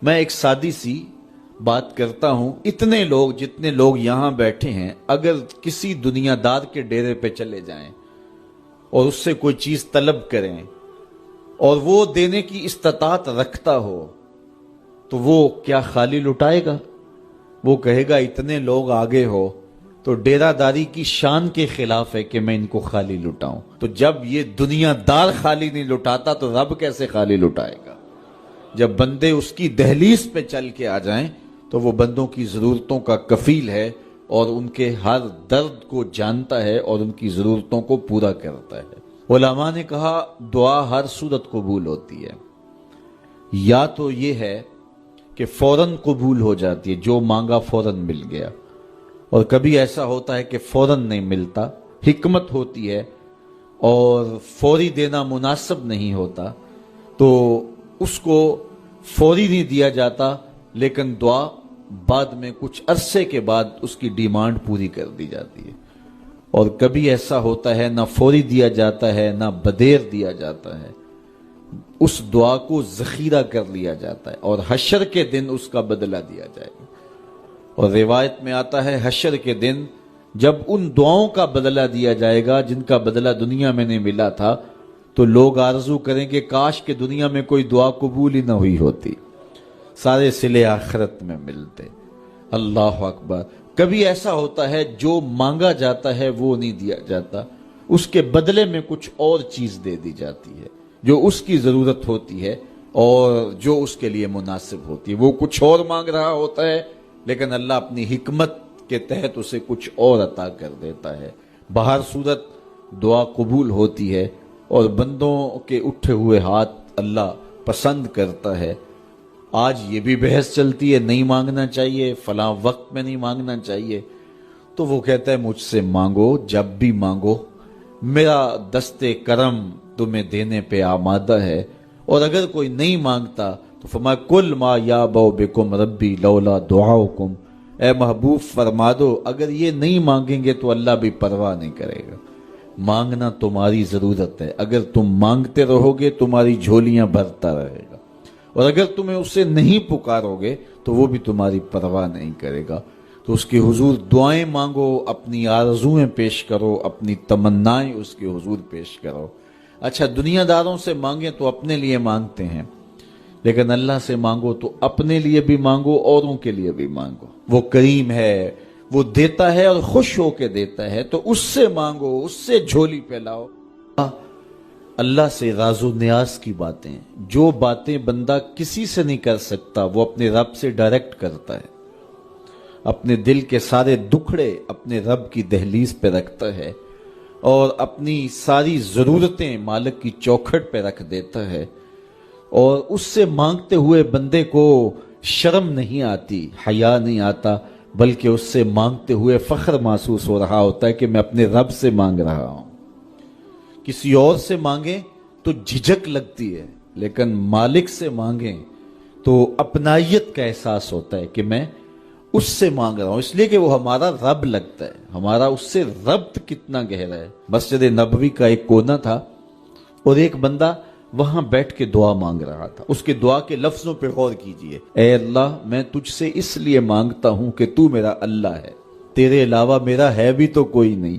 میں ایک سادی سی بات کرتا ہوں، اتنے لوگ جتنے لوگ یہاں بیٹھے ہیں اگر کسی دنیا دار کے ڈیرے پہ چلے جائیں اور اس سے کوئی چیز طلب کریں اور وہ دینے کی استطاعت رکھتا ہو تو وہ کیا خالی لٹائے گا؟ وہ کہے گا اتنے لوگ آگے ہو تو ڈیرہ داری کی شان کے خلاف ہے کہ میں ان کو خالی لٹاؤں۔ تو جب یہ دنیا دار خالی نہیں لٹاتا تو رب کیسے خالی لٹائے گا؟ جب بندے اس کی دہلیز پہ چل کے آ جائیں تو وہ بندوں کی ضرورتوں کا کفیل ہے اور ان کے ہر درد کو جانتا ہے اور ان کی ضرورتوں کو پورا کرتا ہے۔ علماء نے کہا دعا ہر صورت قبول ہوتی ہے، یا تو یہ ہے کہ فوراً قبول ہو جاتی ہے، جو مانگا فوراً مل گیا، اور کبھی ایسا ہوتا ہے کہ فوراً نہیں ملتا، حکمت ہوتی ہے اور فوری دینا مناسب نہیں ہوتا تو اس کو فوری نہیں دیا جاتا، لیکن دعا بعد میں کچھ عرصے کے بعد اس کی ڈیمانڈ پوری کر دی جاتی ہے۔ اور کبھی ایسا ہوتا ہے نہ فوری دیا جاتا ہے نہ بدیر دیا جاتا ہے، اس دعا کو ذخیرہ کر لیا جاتا ہے اور حشر کے دن اس کا بدلہ دیا جائے گا۔ اور روایت میں آتا ہے حشر کے دن جب ان دعاؤں کا بدلہ دیا جائے گا جن کا بدلہ دنیا میں نہیں ملا تھا تو لوگ آرزو کریں کہ کاش کہ دنیا میں کوئی دعا قبول ہی نہ ہوئی ہوتی، سارے صلے آخرت میں ملتے۔ اللہ اکبر۔ کبھی ایسا ہوتا ہے جو مانگا جاتا ہے وہ نہیں دیا جاتا، اس کے بدلے میں کچھ اور چیز دے دی جاتی ہے جو اس کی ضرورت ہوتی ہے اور جو اس کے لیے مناسب ہوتی ہے۔ وہ کچھ اور مانگ رہا ہوتا ہے لیکن اللہ اپنی حکمت کے تحت اسے کچھ اور عطا کر دیتا ہے۔ بہر صورت دعا قبول ہوتی ہے اور بندوں کے اٹھے ہوئے ہاتھ اللہ پسند کرتا ہے۔ آج یہ بھی بحث چلتی ہے نہیں مانگنا چاہیے، فلاں وقت میں نہیں مانگنا چاہیے، تو وہ کہتا ہے مجھ سے مانگو جب بھی مانگو، میرا دست کرم تمہیں دینے پہ آمادہ ہے۔ اور اگر کوئی نہیں مانگتا تو فرمایا کل ما یابو بکم ربی لولا دعاؤکم، اے محبوب فرما دو اگر یہ نہیں مانگیں گے تو اللہ بھی پرواہ نہیں کرے گا۔ مانگنا تمہاری ضرورت ہے، اگر تم مانگتے رہو گے تمہاری جھولیاں بھرتا رہے گا، اور اگر تمہیں اسے نہیں پکارو گے تو وہ بھی تمہاری پرواہ نہیں کرے گا۔ تو اس کے حضور دعائیں مانگو، اپنی آرزویں پیش کرو، اپنی تمنائیں اس کے حضور پیش کرو۔ اچھا دنیا داروں سے مانگیں تو اپنے لیے مانگتے ہیں، لیکن اللہ سے مانگو تو اپنے لیے بھی مانگو، اوروں کے لیے بھی مانگو۔ وہ کریم ہے، وہ دیتا ہے اور خوش ہو کے دیتا ہے، تو اس سے مانگو، اس سے جھولی پھیلاؤ۔ اللہ سے راز و نیاز کی باتیں، جو باتیں بندہ کسی سے نہیں کر سکتا وہ اپنے رب سے ڈائریکٹ کرتا ہے، اپنے دل کے سارے دکھڑے اپنے رب کی دہلیز پہ رکھتا ہے اور اپنی ساری ضرورتیں مالک کی چوکھٹ پہ رکھ دیتا ہے، اور اس سے مانگتے ہوئے بندے کو شرم نہیں آتی، حیا نہیں آتا، بلکہ اس سے مانگتے ہوئے فخر محسوس ہو رہا ہوتا ہے کہ میں اپنے رب سے مانگ رہا ہوں۔ کسی اور سے مانگیں تو جھجک لگتی ہے، لیکن مالک سے مانگیں تو اپنائیت کا احساس ہوتا ہے کہ میں اس سے مانگ رہا ہوں، اس لیے کہ وہ ہمارا رب لگتا ہے، ہمارا اس سے ربط کتنا گہرا ہے۔ مسجد نبوی کا ایک کونا تھا اور ایک بندہ وہاں بیٹھ کے دعا مانگ رہا تھا۔ اس کے دعا کے لفظوں پہ غور کیجئے، اے اللہ میں تجھ سے اس لیے مانگتا ہوں کہ تو میرا اللہ ہے، تیرے علاوہ میرا ہے بھی تو کوئی نہیں۔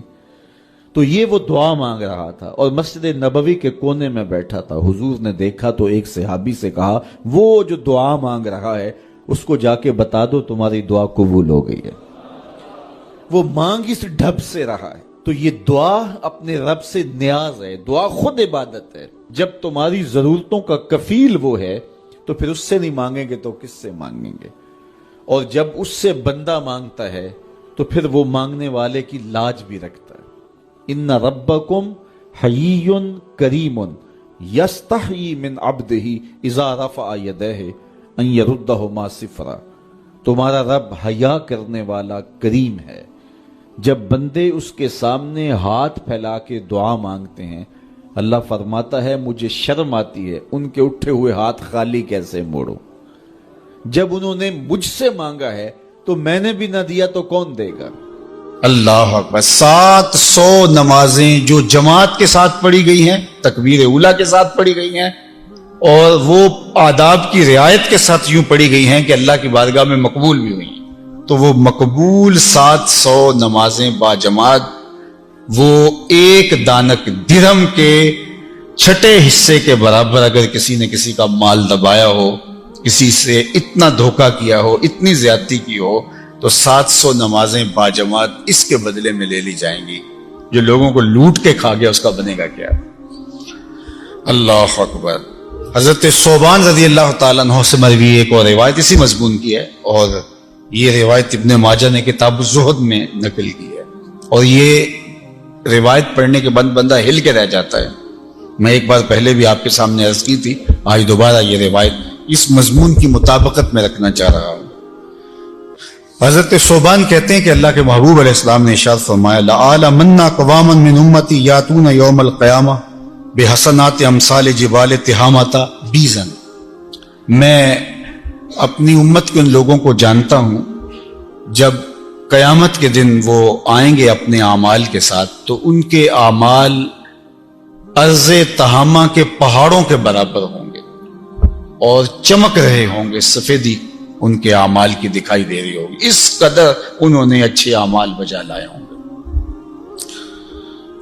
تو یہ وہ دعا مانگ رہا تھا اور مسجد نبوی کے کونے میں بیٹھا تھا۔ حضور نے دیکھا تو ایک صحابی سے کہا وہ جو دعا مانگ رہا ہے اس کو جا کے بتا دو تمہاری دعا قبول ہو گئی ہے۔ وہ مانگ اس ڈھب سے رہا ہے۔ تو یہ دعا اپنے رب سے نیاز ہے، دعا خود عبادت ہے۔ جب تمہاری ضرورتوں کا کفیل وہ ہے تو پھر اس سے نہیں مانگیں گے تو کس سے مانگیں گے؟ اور جب اس سے بندہ مانگتا ہے تو پھر وہ مانگنے والے کی لاج بھی رکھتا ہے۔ ان ربکم حیی کریم یستحیی من عبدہ اذا رفع یدہ ان یردہما صفرا، تمہارا رب حیا کرنے والا کریم ہے، جب بندے اس کے سامنے ہاتھ پھیلا کے دعا مانگتے ہیں اللہ فرماتا ہے مجھے شرم آتی ہے ان کے اٹھے ہوئے ہاتھ خالی کیسے موڑوں۔ جب انہوں نے مجھ سے مانگا ہے تو میں نے بھی نہ دیا تو کون دے گا؟ اللہ اکبر۔ 700 نمازیں جو جماعت کے ساتھ پڑھی گئی ہیں، تکبیر اولیٰ کے ساتھ پڑھی گئی ہیں، اور وہ آداب کی رعایت کے ساتھ یوں پڑھی گئی ہیں کہ اللہ کی بارگاہ میں مقبول بھی ہوئی ہیں، تو وہ مقبول 700 نمازیں باجماعت وہ ایک دانک درہم کے چھٹے حصے کے برابر اگر کسی نے کسی کا مال دبایا ہو، کسی سے اتنا دھوکہ کیا ہو، اتنی زیادتی کی ہو، تو 700 نمازیں باجماعت اس کے بدلے میں لے لی جائیں گی۔ جو لوگوں کو لوٹ کے کھا گیا اس کا بنے گا کیا؟ اللہ اکبر۔ حضرت صوبان رضی اللہ تعالیٰ عنہ سے مروی ایک اور روایت اسی مضمون کی ہے، اور یہ روایت ابن ماجہ نے کتاب الزہد میں نقل کی ہے، اور یہ روایت پڑھنے کے بعد بندہ ہل کے رہ جاتا ہے۔ میں ایک بار پہلے بھی آپ کے سامنے عرض کی تھی، آج دوبارہ یہ روایت اس مضمون کی مطابقت میں رکھنا چاہ رہا ہوں۔ حضرت صوبان کہتے ہیں کہ اللہ کے محبوب علیہ السلام نے ارشاد فرمایا لَأَعْلَمَنَّ قَوَامًا مِّنْ أُمَّتِي يَأْتُونَ يَوْمَ الْقِيَامَةِ بِحَسَنَاتِ أَمْثَالِ جِبَالِ تِہَامَةَ بِيزًا، میں اپنی امت کے ان لوگوں کو جانتا ہوں جب قیامت کے دن وہ آئیں گے اپنے اعمال کے ساتھ تو ان کے اعمال ارض تہامہ کے پہاڑوں کے برابر ہوں گے اور چمک رہے ہوں گے، سفیدی ان کے اعمال کی دکھائی دے رہی ہوگی، اس قدر انہوں نے اچھے اعمال بجا لائے ہوں گے۔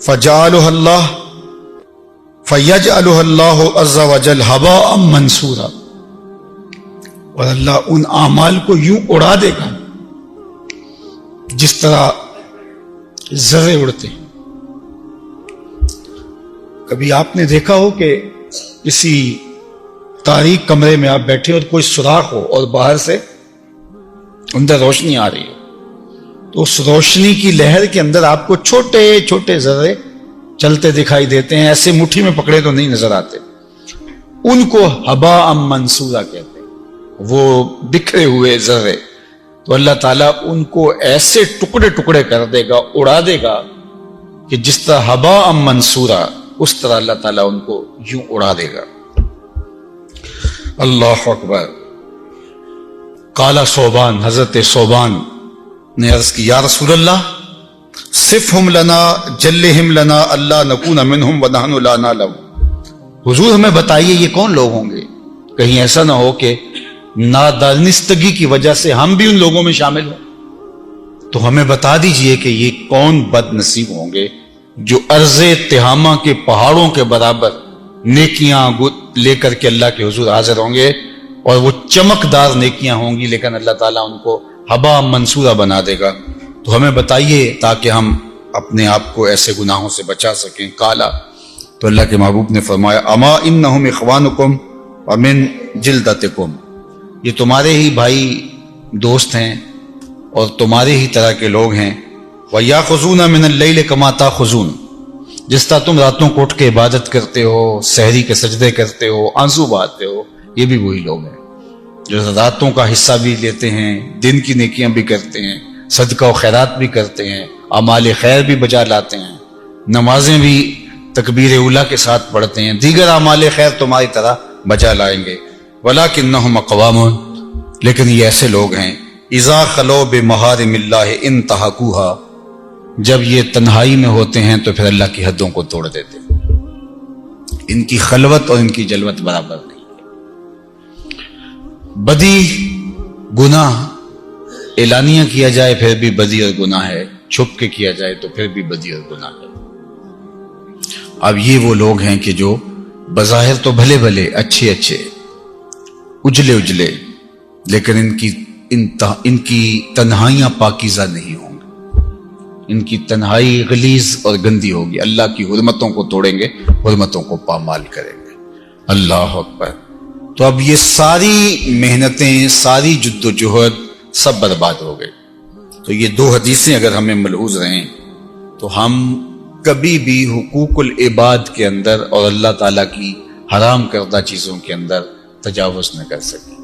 فَجَعَلُهَا اللَّهُ فَيَجْعَلُهَا اللَّهُ عَزَّ وَجَلَّ هَبَاءً مَنْثُورًا، اور اللہ ان اعمال کو یوں اڑا دے گا جس طرح ذرے اڑتے ہیں۔ کبھی آپ نے دیکھا ہو کہ کسی تاریک کمرے میں آپ بیٹھے اور کوئی سوراخ ہو اور باہر سے اندر روشنی آ رہی ہو، تو اس روشنی کی لہر کے اندر آپ کو چھوٹے چھوٹے ذرے چلتے دکھائی دیتے ہیں، ایسے مٹھی میں پکڑے تو نہیں نظر آتے، ان کو ہباء منصورا کہتے ہیں، وہ بکھرے ہوئے ذرے۔ تو اللہ تعالیٰ ان کو ایسے ٹکڑے ٹکڑے کر دے گا، اڑا دے گا کہ جس طرح ہباء منصورا، اس طرح اللہ تعالیٰ ان کو یوں اڑا دے گا۔ اللہ اکبر۔ قال صوبان، حضرت صوبان نے عرض کی یا رسول اللہ صفہم لنا جلہم لنا اللہ نکون منہم ونحن لا نعلم، حضور ہمیں بتائیے یہ کون لوگ ہوں گے، کہیں ایسا نہ ہو کہ نادانستگی کی وجہ سے ہم بھی ان لوگوں میں شامل ہوں، تو ہمیں بتا دیجئے کہ یہ کون بد نصیب ہوں گے جو ارض تہامہ کے پہاڑوں کے برابر نیکیاں لے کر کے اللہ کے حضور حاضر ہوں گے، اور وہ چمکدار نیکیاں ہوں گی لیکن اللہ تعالیٰ ان کو ہباء منصورا بنا دے گا، تو ہمیں بتائیے تاکہ ہم اپنے آپ کو ایسے گناہوں سے بچا سکیں۔ کالا، تو اللہ کے محبوب نے فرمایا اما انہم اخوانکم ومن جلدتکم، یہ تمہارے ہی بھائی دوست ہیں اور تمہارے ہی طرح کے لوگ ہیں۔ وَيَأْخُذُونَ مِنَ اللَّيْلِ كَمَا تَأْخُذُونَ، جس طرح تم راتوں کو اٹھ کے عبادت کرتے ہو، سحری کے سجدے کرتے ہو، آنسو بہاتے ہو، یہ بھی وہی لوگ ہیں جو راتوں کا حصہ بھی لیتے ہیں، دن کی نیکیاں بھی کرتے ہیں، صدقہ و خیرات بھی کرتے ہیں، اعمال خیر بھی بجا لاتے ہیں، نمازیں بھی تکبیر اولیٰ کے ساتھ پڑھتے ہیں، دیگر اعمال خیر تمہاری طرح بجا لائیں گے۔ وَلَكِنَّهُمْ أَقْوَامٌ، لیکن یہ ایسے لوگ ہیں اِذَا خَلَوْا بِمَحَارِمِ اللَّهِ انْتَهَكُوهَا، جب یہ تنہائی میں ہوتے ہیں تو پھر اللہ کی حدوں کو توڑ دیتے ہیں، ان کی خلوت اور ان کی جلوت برابر نہیں ہے۔ بدی گناہ اعلانیہ کیا جائے پھر بھی بدی اور گناہ ہے، چھپ کے کیا جائے تو پھر بھی بدی اور گناہ ہے۔ اب یہ وہ لوگ ہیں کہ جو بظاہر تو بھلے بھلے اچھے اچھے اجلے اجلے، لیکن ان کی تنہائیاں پاکیزہ نہیں ہوں گی، ان کی تنہائی غلیظ اور گندی ہوگی، اللہ کی حرمتوں کو توڑیں گے، حرمتوں کو پامال کریں گے۔ اللہ اکبر۔ تو اب یہ ساری محنتیں، ساری جد و جہد سب برباد ہو گئے۔ تو یہ دو حدیثیں اگر ہمیں ملحوظ رہیں تو ہم کبھی بھی حقوق العباد کے اندر اور اللہ تعالیٰ کی حرام کردہ چیزوں کے اندر تجاوز نہ کر سکیں۔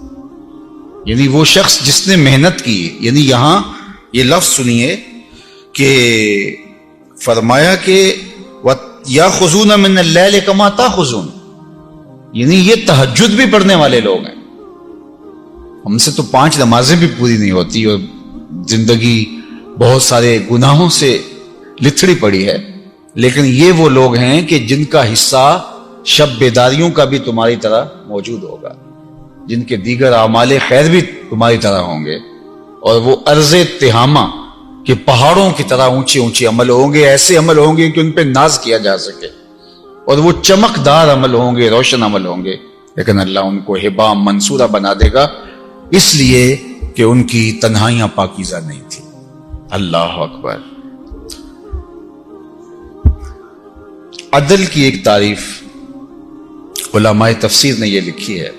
یعنی وہ شخص جس نے محنت کی، یعنی یہاں یہ لفظ سنیے کہ فرمایا کہ یَأْخُذُونَ مِنَ اللَّيْلِ كَمَا تَأْخُذُونَ، یعنی یہ تہجد بھی پڑھنے والے لوگ ہیں۔ ہم سے تو 5 نمازیں بھی پوری نہیں ہوتی اور زندگی بہت سارے گناہوں سے لتھڑی پڑی ہے، لیکن یہ وہ لوگ ہیں کہ جن کا حصہ شب بیداریوں کا بھی تمہاری طرح موجود ہوگا، جن کے دیگر اعمال خیر بھی تمہاری طرح ہوں گے، اور وہ ارض تہامہ کہ پہاڑوں کی طرح اونچے اونچے عمل ہوں گے، ایسے عمل ہوں گے کہ ان پہ ناز کیا جا سکے، اور وہ چمکدار عمل ہوں گے، روشن عمل ہوں گے، لیکن اللہ ان کو ہبا منصورہ بنا دے گا، اس لیے کہ ان کی تنہائیاں پاکیزہ نہیں تھی۔ اللہ اکبر۔ عدل کی ایک تعریف علماء تفسیر نے یہ لکھی ہے،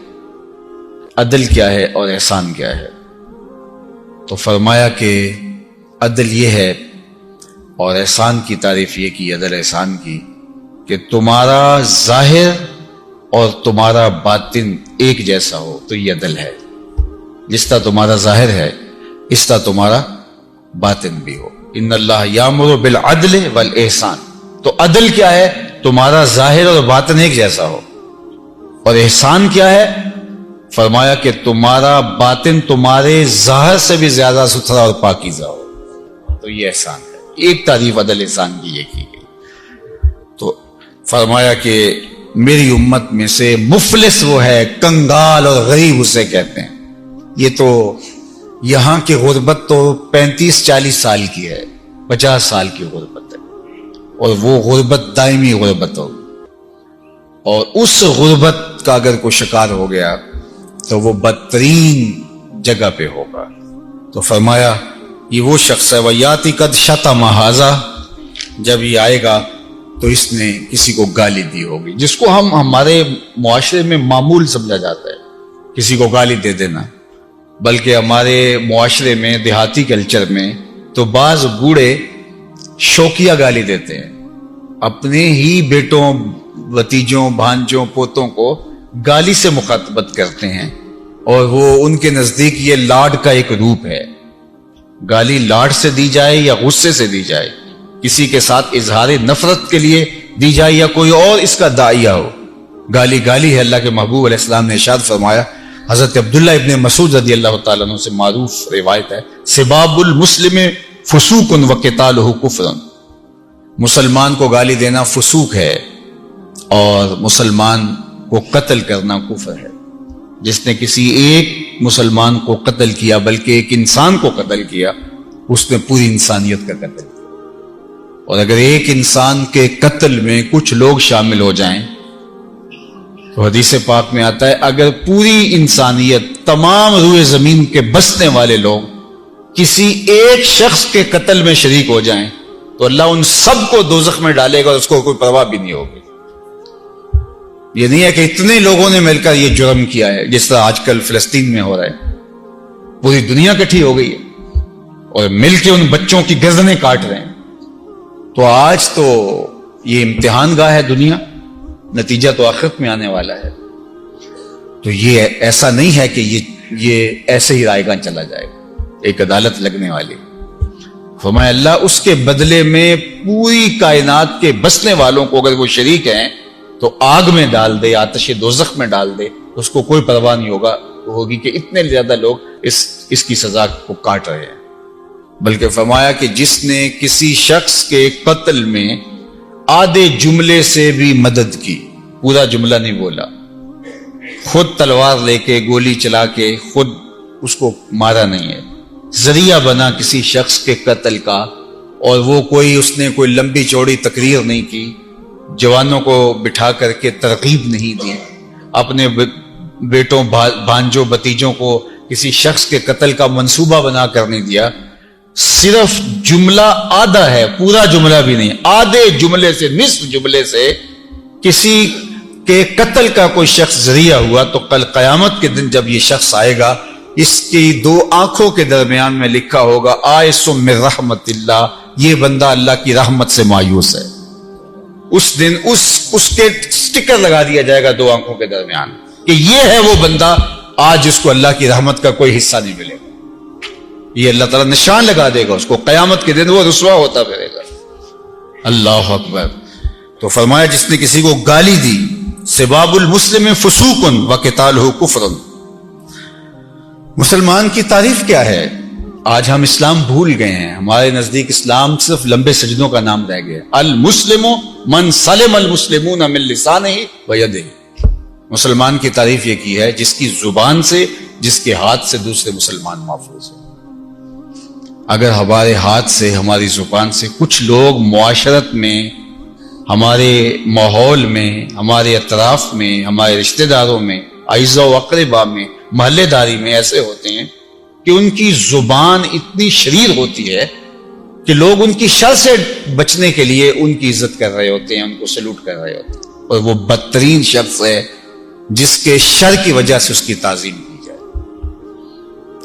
عدل کیا ہے اور احسان کیا ہے؟ تو فرمایا کہ عدل یہ ہے، اور احسان کی تعریف یہ کی، عدل احسان کی، کہ تمہارا ظاہر اور تمہارا باطن ایک جیسا ہو تو یہ عدل ہے۔ جس طرح تمہارا ظاہر ہے اس طرح تمہارا باطن بھی ہو۔ ان اللہ یامر بالعدل والاحسان۔ تو عدل کیا ہے؟ تمہارا ظاہر اور باطن ایک جیسا ہو۔ اور احسان کیا ہے؟ فرمایا کہ تمہارا باطن تمہارے ظاہر سے بھی زیادہ ستھرا اور پاکیزہ ہو، تو یہ احسان ہے۔ ایک تعریف عدل احسان کی یہ کی گئی۔ تو فرمایا کہ میری امت میں سے مفلس وہ ہے، کنگال اور غریب اسے کہتے ہیں۔ یہ تو یہاں کی غربت تو 35-40 سال کی ہے، 50 سال کی غربت ہے، اور وہ غربت دائمی غربت ہوگی، اور اس غربت کا اگر کوئی شکار ہو گیا تو وہ بدترین جگہ پہ ہوگا۔ تو فرمایا یہ وہ شخص ہے وَيَاتِ قَدْ شَتَمَ هَذَا، جب یہ آئے گا تو اس نے کسی کو گالی دی ہوگی، جس کو ہم ہمارے معاشرے میں معمول سمجھا جاتا ہے کسی کو گالی دے دینا، بلکہ ہمارے معاشرے میں دیہاتی کلچر میں تو بعض بوڑھے شوقیہ گالی دیتے ہیں، اپنے ہی بیٹوں، بھتیجوں، بھانجوں، پوتوں کو گالی سے مخاطبت کرتے ہیں، اور وہ ان کے نزدیک یہ لاڈ کا ایک روپ ہے۔ گالی لاڈ سے دی جائے یا غصے سے دی جائے، کسی کے ساتھ اظہار نفرت کے لیے دی جائے یا کوئی اور اس کا داعیہ ہو، گالی گالی ہے۔ اللہ کے محبوب علیہ السلام نے ارشاد فرمایا، حضرت عبداللہ ابن مسعود رضی اللہ تعالیٰ عنہ سے معروف روایت ہے، سباب المسلم فسوق وقتالہ کفر، مسلمان کو گالی دینا فسوق ہے اور مسلمان کو قتل کرنا کفر ہے۔ جس نے کسی ایک مسلمان کو قتل کیا، بلکہ ایک انسان کو قتل کیا، اس نے پوری انسانیت کا قتل کیا۔ اور اگر ایک انسان کے قتل میں کچھ لوگ شامل ہو جائیں تو حدیث پاک میں آتا ہے اگر پوری انسانیت، تمام روئے زمین کے بسنے والے لوگ کسی ایک شخص کے قتل میں شریک ہو جائیں تو اللہ ان سب کو دوزخ میں ڈالے گا اور اس کو کوئی پرواہ بھی نہیں ہوگی۔ یہ نہیں ہے کہ اتنے لوگوں نے مل کر یہ جرم کیا ہے، جس طرح آج کل فلسطین میں ہو رہا ہے، پوری دنیا کٹھی ہو گئی ہے اور مل کے ان بچوں کی گردنیں کاٹ رہے ہیں۔ تو آج تو یہ امتحان گاہ ہے دنیا، نتیجہ تو آخرت میں آنے والا ہے۔ تو یہ ایسا نہیں ہے کہ یہ ایسے ہی رائے گاہ چلا جائے گا، ایک عدالت لگنے والی۔ فرمایا اللہ اس کے بدلے میں پوری کائنات کے بسنے والوں کو اگر وہ شریک ہیں تو آگ میں ڈال دے، آتش دوزخ میں ڈال دے، اس کو کوئی پرواہ نہیں ہوگی کہ اتنے زیادہ لوگ اس کی سزا کو کاٹ رہے ہیں۔ بلکہ فرمایا کہ جس نے کسی شخص کے قتل میں آدھے جملے سے بھی مدد کی، پورا جملہ نہیں بولا، خود تلوار لے کے گولی چلا کے خود اس کو مارا نہیں ہے، ذریعہ بنا کسی شخص کے قتل کا، اور وہ اس نے کوئی لمبی چوڑی تقریر نہیں کی، جوانوں کو بٹھا کر کے ترغیب نہیں دی، اپنے بیٹوں، بھانجوں، بھتیجوں کو کسی شخص کے قتل کا منصوبہ بنا کر نہیں دیا، صرف جملہ آدھا ہے، پورا جملہ بھی نہیں، آدھے جملے سے، نصف جملے سے کسی کے قتل کا کوئی شخص ذریعہ ہوا تو کل قیامت کے دن جب یہ شخص آئے گا، اس کی دو آنکھوں کے درمیان میں لکھا ہوگا آئس من رحمت اللہ، یہ بندہ اللہ کی رحمت سے مایوس ہے۔ اس دن اس کے سٹکر لگا دیا جائے گا دو آنکھوں کے درمیان کہ یہ ہے وہ بندہ آج اس کو اللہ کی رحمت کا کوئی حصہ نہیں ملے گا۔ یہ اللہ تعالیٰ نشان لگا دے گا اس کو، قیامت کے دن وہ رسوا ہوتا پھرے گا۔ اللہ اکبر۔ تو فرمایا جس نے کسی کو گالی دی، سباب المسلم فسوق وقتالہ کفر، مسلمان کی تعریف کیا ہے؟ آج ہم اسلام بھول گئے ہیں، ہمارے نزدیک اسلام صرف لمبے سجدوں کا نام رہ گیا۔ المسلم من سلم المسلمون من لسانہ و یدہ. مسلمان کی تعریف یہ کی ہے جس کی زبان سے جس کے ہاتھ سے دوسرے مسلمان محفوظ ہیں. اگر ہمارے ہاتھ سے ہماری زبان سے کچھ لوگ معاشرت میں ہمارے ماحول میں ہمارے اطراف میں ہمارے رشتہ داروں میں اعزاء و اقربا میں محلے داری میں ایسے ہوتے ہیں کہ ان کی زبان اتنی شریر ہوتی ہے کہ لوگ ان کی شر سے بچنے کے لیے ان کی عزت کر رہے ہوتے ہیں, ان کو سلوٹ کر رہے ہوتے ہیں, اور وہ بدترین شخص ہے جس کے شر کی وجہ سے اس کی تعظیم کی جائے.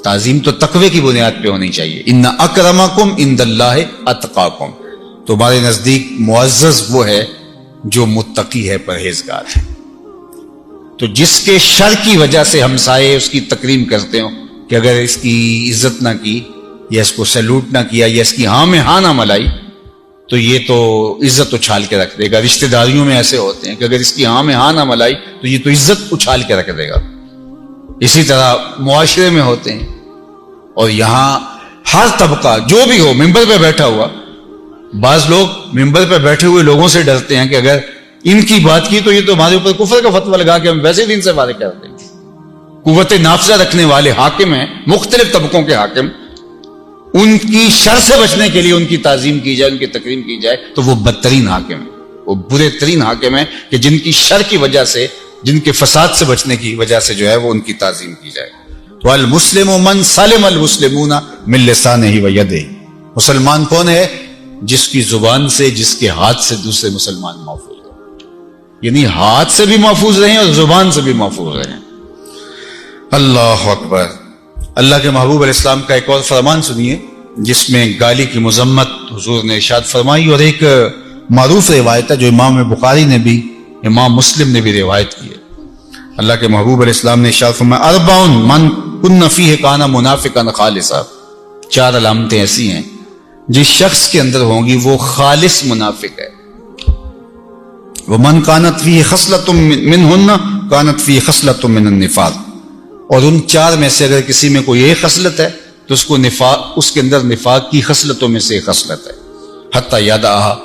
تعظیم تو تقوی کی بنیاد پہ ہونی چاہیے. ان اکرمکم عند اللہ اتقاکم. تمہارے نزدیک معزز وہ ہے جو متقی ہے, پرہیزگار ہے. تو جس کے شر کی وجہ سے ہمسائے اس کی تکریم کرتے ہوں کہ اگر اس کی عزت نہ کی یا اس کو سیلوٹ نہ کیا یا اس کی ہاں میں ہاں نہ ملائی تو یہ تو عزت اچھال کے رکھ دے گا. رشتہ داریوں میں ایسے ہوتے ہیں کہ اگر اس کی ہاں میں ہاں نہ ملائی تو یہ تو عزت اچھال کے رکھ دے گا. اسی طرح معاشرے میں ہوتے ہیں, اور یہاں ہر طبقہ جو بھی ہو ممبر پہ بیٹھا ہوا, بعض لوگ ممبر پہ بیٹھے ہوئے لوگوں سے ڈرتے ہیں کہ اگر ان کی بات کی تو یہ تو ہمارے اوپر کفر کا فتویٰ لگا کے ہم ویسے دین سے فارغ کر دیں گے. قوت نافذہ رکھنے والے حاکم ہیں, مختلف طبقوں کے حاکم, ان کی شر سے بچنے کے لیے ان کی تعظیم کی جائے, ان کی تکریم کی جائے تو وہ بدترین حاکم ہیں, وہ برے ترین حاکم ہیں کہ جن کی شر کی وجہ سے, جن کے فساد سے بچنے کی وجہ سے جو ہے وہ ان کی تعظیم کی جائے. تو المسلم من سلم المسلمون من لسانہ و یدہ. مسلمان کون ہے؟ جس کی زبان سے جس کے ہاتھ سے دوسرے مسلمان محفوظ ہیں, یعنی ہاتھ سے بھی محفوظ رہیں اور زبان سے بھی محفوظ رہیں. اللہ اکبر. اللہ کے محبوب علیہ السلام کا ایک اور فرمان سنیے جس میں گالی کی مذمت حضور نے ارشاد فرمائی, اور ایک معروف روایت ہے جو امام بخاری نے بھی امام مسلم نے بھی روایت کی ہے. اللہ کے محبوب علیہ السلام نے ارشاد فرمایا اربع من کن فیہ کان منافقا خالصا. 4 علامتیں ایسی ہیں جس شخص کے اندر ہوں گی وہ خالص منافق ہے. ومن کانت فیہ خصلۃ منہن کانت فیہ خصلۃ من النفاق. اور ان 4 میں سے اگر کسی میں کوئی ایک خصلت ہے تو اس کو نفاق, اس کے اندر نفاق کی خصلتوں میں سے ایک خصلت ہے. حتی یدعھا,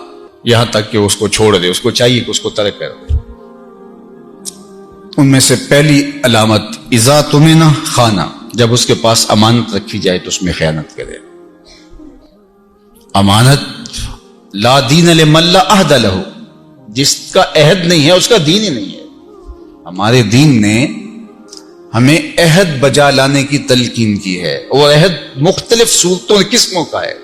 یہاں تک کہ اس کو چھوڑ دے, اس کو چاہیے کہ اس کو ترک کر دے. ان میں سے پہلی علامت اذا تمن خانہ, جب اس کے پاس امانت رکھی جائے تو اس میں خیانت کرے. امانت لا دین لمن لا عہد لہ, جس کا عہد نہیں ہے اس کا دین ہی نہیں ہے. ہمارے دین نے ہمیں عہد بجا لانے کی تلقین کی ہے, اور عہد مختلف صورتوں اور قسموں کا ہے.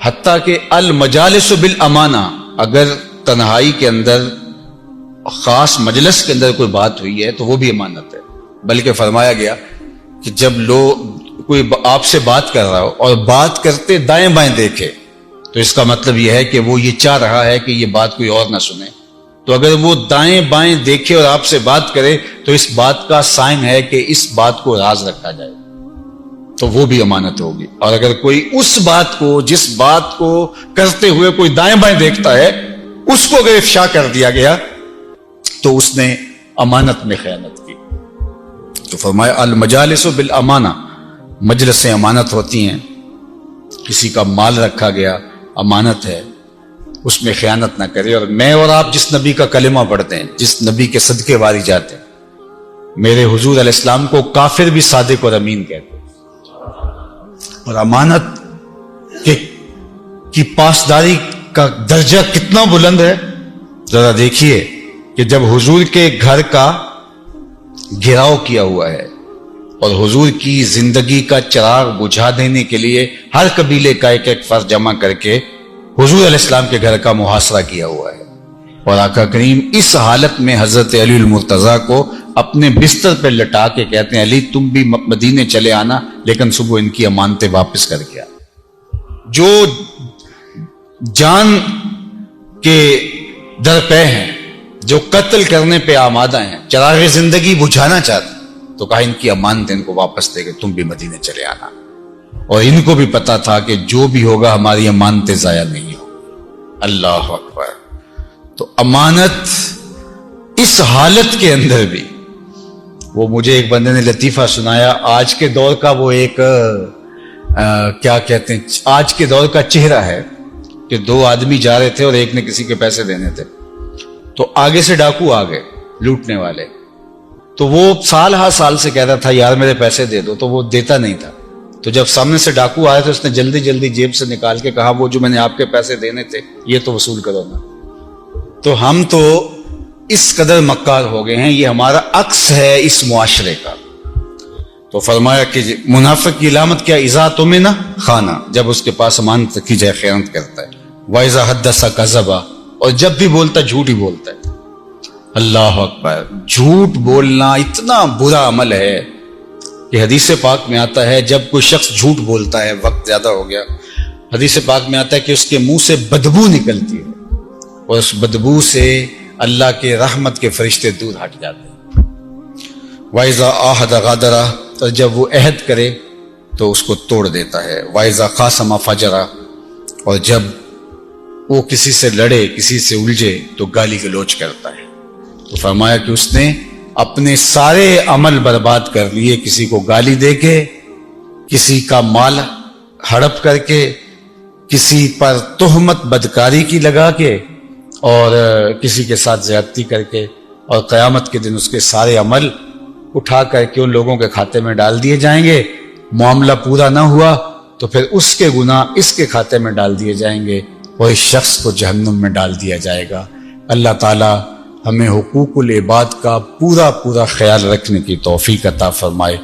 حتیٰ کہ المجالس بالامانہ, اگر تنہائی کے اندر خاص مجلس کے اندر کوئی بات ہوئی ہے تو وہ بھی امانت ہے. بلکہ فرمایا گیا کہ جب لوگ کوئی آپ سے بات کر رہا ہو اور بات کرتے دائیں بائیں دیکھے تو اس کا مطلب یہ ہے کہ وہ یہ چاہ رہا ہے کہ یہ بات کوئی اور نہ سنے. تو اگر وہ دائیں بائیں دیکھے اور آپ سے بات کرے تو اس بات کا سائن ہے کہ اس بات کو راز رکھا جائے, تو وہ بھی امانت ہوگی. اور اگر کوئی اس بات کو, جس بات کو کرتے ہوئے کوئی دائیں بائیں دیکھتا ہے, اس کو اگر افشا کر دیا گیا تو اس نے امانت میں خیانت کی. تو فرمایا المجالس بالامانہ, مجلسیں امانت ہوتی ہیں. کسی کا مال رکھا گیا امانت ہے, اس میں خیانت نہ کرے. اور میں اور آپ جس نبی کا کلمہ پڑھتے ہیں, جس نبی کے صدقے واری جاتے ہیں, میرے حضور علیہ السلام کو کافر بھی صادق اور امین کہتے ہیں. اور امانت کی پاسداری کا درجہ کتنا بلند ہے ذرا دیکھیے کہ جب حضور کے گھر کا گھیراؤ کیا ہوا ہے اور حضور کی زندگی کا چراغ بجھا دینے کے لیے ہر قبیلے کا ایک ایک فرد جمع کر کے حضور علیہ السلام کے گھر کا محاصرہ کیا ہوا ہے, اور آقا کریم اس حالت میں حضرت علی المرتضیٰ کو اپنے بستر پہ لٹا کے کہتے ہیں علی تم بھی مدینے چلے آنا, لیکن صبح ان کی امانتیں واپس کر کے آنا. جو جان کے در پہ ہیں, جو قتل کرنے پہ آمادہ ہیں, چراغ زندگی بجھانا چاہتے ہیں, تو کہا ان کی امانتیں ان کو واپس دے گے, تم بھی مدینے چلے آنا. اور ان کو بھی پتا تھا کہ جو بھی ہوگا ہماری امانتیں ضائع نہیں ہوں. اللہ اکبر. تو امانت اس حالت کے اندر بھی, وہ مجھے ایک بندے نے لطیفہ سنایا, آج کے دور کا وہ ایک کیا کہتے ہیں, آج کے دور کا چہرہ ہے کہ 2 آدمی جا رہے تھے اور ایک نے کسی کے پیسے دینے تھے، تو آگے سے ڈاکو آ گئے لوٹنے والے، تو وہ سال ہر سال سے کہتا تھا یار میرے پیسے دے دو، تو وہ دیتا نہیں تھا. تو جب سامنے سے ڈاکو آئے تو اس نے جلدی جلدی جیب سے نکال کے کہا وہ جو میں نے آپ کے پیسے دینے تھے یہ تو وصول کرو نا. تو ہم تو اس قدر مکار ہو گئے ہیں، یہ ہمارا عکس ہے اس معاشرے کا. تو فرمایا کہ منافق کی علامت کیا؟ اذا تمنا خانا، جب اس کے پاس امانت رکھی جائے خیانت کرتا ہے، واذا حدث کذب، اور جب بھی بولتا جھوٹ ہی بولتا ہے. اللہ اکبر، جھوٹ بولنا اتنا برا عمل ہے کہ حدیث پاک میں آتا ہے جب کوئی شخص جھوٹ بولتا ہے، وقت زیادہ ہو گیا، حدیث پاک میں آتا ہے کہ اس کے منہ سے بدبو نکلتی ہے اور اس بدبو سے اللہ کے رحمت کے فرشتے دور ہٹ جاتے ہیں. وَإِذَا عَاهَدَ غَدَرَ، اور جب وہ عہد کرے تو اس کو توڑ دیتا ہے. وَإِذَا خَاصَمَ فَجَرَ، اور جب وہ کسی سے لڑے، کسی سے الجھے تو گالی گلوچ کرتا ہے. تو فرمایا کہ اس نے اپنے سارے عمل برباد کر لیے، کسی کو گالی دے کے، کسی کا مال ہڑپ کر کے، کسی پر تہمت بدکاری کی لگا کے، اور کسی کے ساتھ زیادتی کر کے، اور قیامت کے دن اس کے سارے عمل اٹھا کر کے ان لوگوں کے کھاتے میں ڈال دیے جائیں گے. معاملہ پورا نہ ہوا تو پھر اس کے گناہ اس کے کھاتے میں ڈال دیے جائیں گے اور اس شخص کو جہنم میں ڈال دیا جائے گا. اللہ تعالی ہمیں حقوق العباد کا پورا خیال رکھنے کی توفیق عطا فرمائے.